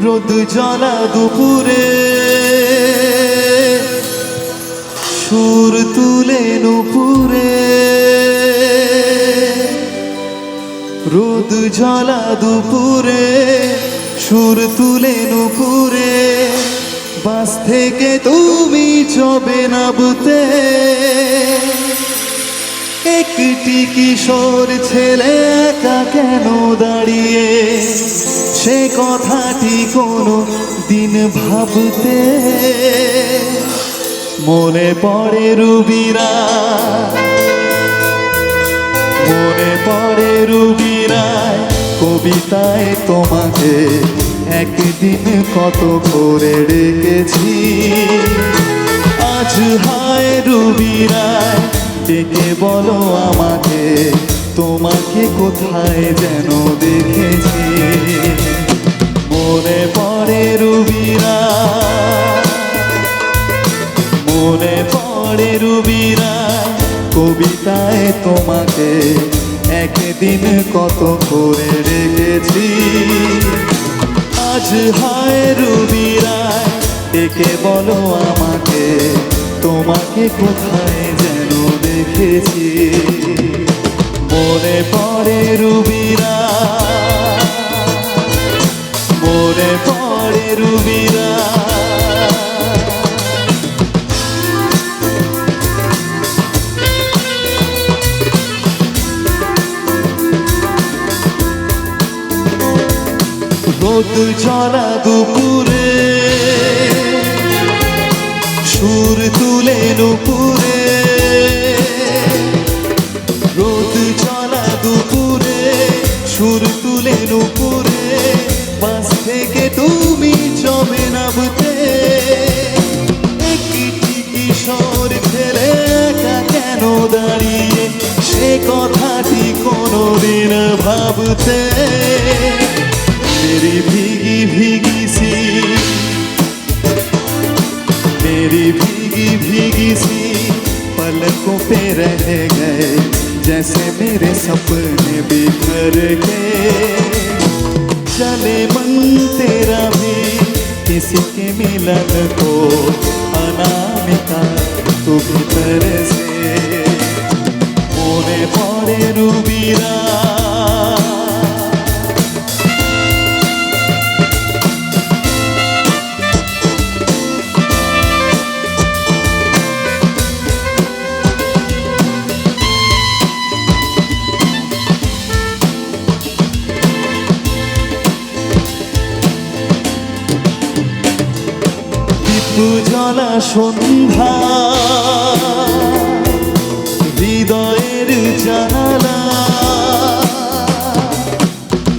রোদ জ্বলা দুপুরে সুর তুলে নুপুরে, রোদ জ্বলা দুপুরে সুর তুলে নুপুরে, বাস থেকে তুমি চবে নাবতে। একটি কিশোর ছেলে একা কেন দাঁড়িয়ে, সে কথাটি কোনো দিন ভাবতে। মনে পড়ে রুবিরা, মনে পড়ে রুবিরায় কবিতায় তোমাকে একদিন কত করে ডেকেছি। আজ হায় রুবিরায় ডেকে বলো আমাকে, তোমাকে কোথায় যেন দেখেছি। মনে পড়ে রুবিরা, মনে পড়ে রুবিরা কবিতায় তোমাকে একদিন কত করে রেখেছি। আজ হায় রুবিরায় ডেকে বলো আমাকে, তোমাকে কোথায় যেন দেখেছি। মনে পড়ে রুবিরা, মনে পড়ে রুবিরা। রোদ জ্বলা দুপুরে সুর তুলে নুপুরে, রোদ জ্বলা দুপুরে সুর তুলে নুপুরে, বাস থেকে তুমি চবে নাবতে। একটি কিশোর ছেলে একা কেন দাঁড়িয়ে, সে কথাটি কোনোদিন ভাবতে। मेरी भीगी भीगी सी, मेरी भीगी भीगी सी पलकों पे रह गए, जैसे मेरे सपने बिखर गए। चले मन तेरा भी किसी के मिलन को, अनामिका तू भीतर से। मोरे पड़े रूबीरा, জ্বলা সন্ধ্যা হৃদয়ের জানালা,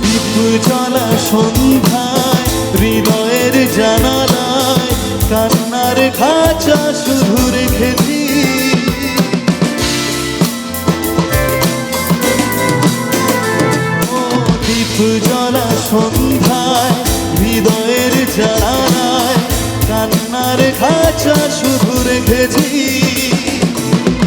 দীপ জ্বলা সন্ধ্যায় হৃদয়ের জানালায়, কান্নার খাঁচা শুধু রেখেছি। দীপ জ্বলা সন্ধ্যায় হৃদয়ের জানালায়, কান্নার খাঁচা শুধু রেখেছি।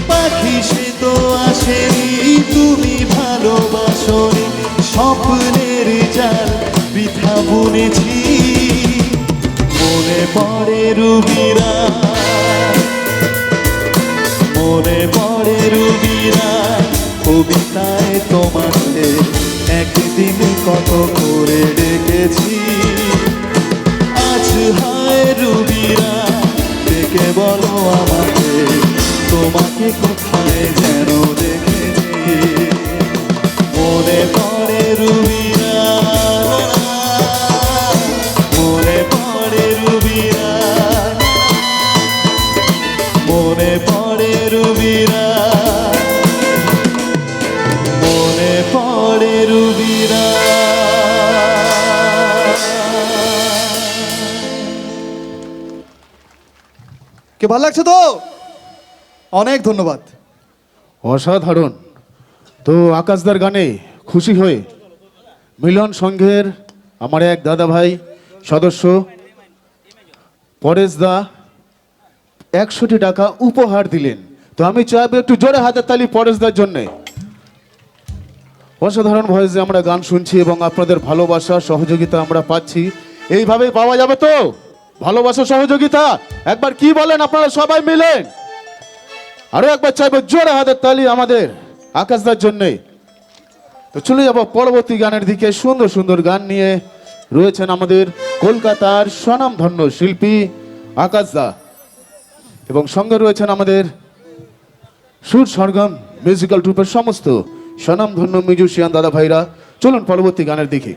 পাখি সে তো আসেনি, তুমি ভালোবাসনি, স্বপ্নের জাল বৃথা বুনেছি। মনে পড়ে রুবিরা, মনে পড়ে রুবিরা কবিতায় তোমাকে একদিন কত করে ডেকেছি। আজ হায় রুবিরা ডেকে বলো আমাকে, তোমাকে কোথায় যেন দেখেছি। মনে পড়ে রুবিরা, মনে পড়ে রুবিরা, মনে পড়ে রুবিরা, মনে পড়ে রুবিরা। কে ভালো লাগছে তো? অনেক ধন্যবাদ। অসাধারণ। তো আকাশদার গানে খুশি হয়ে মিলন সংঘের আমার এক দাদা ভাই সদস্য পরেশ দা 100টি টাকা উপহার দিলেন। তো আমি চাইবো একটু জোরে হাতের তালি পরেশ দার জন্যে। অসাধারণ ভয়েসে আমরা গান শুনছি এবং আপনাদের ভালোবাসা সহযোগিতা আমরা পাচ্ছি। এইভাবেই পাওয়া যাবে তো ভালোবাসা সহযোগিতা? একবার কি বলেন আপনারা সবাই মিলেন? আরো একবার চাইবো জোরে হাতের তালি আমাদের আকাশদার জন্যে। তো চলে যাব পরবর্তী গানের দিকে। সুন্দর সুন্দর গান নিয়ে রয়েছেন আমাদের কলকাতার স্বনামধন্য শিল্পী আকাশদা, এবং সঙ্গে রয়েছেন আমাদের সুর সরগম মিউজিক্যাল ট্রুপের সমস্ত স্বনামধন্য মিউজিশিয়ান দাদা ভাইরা। চলুন পরবর্তী গানের দিকে।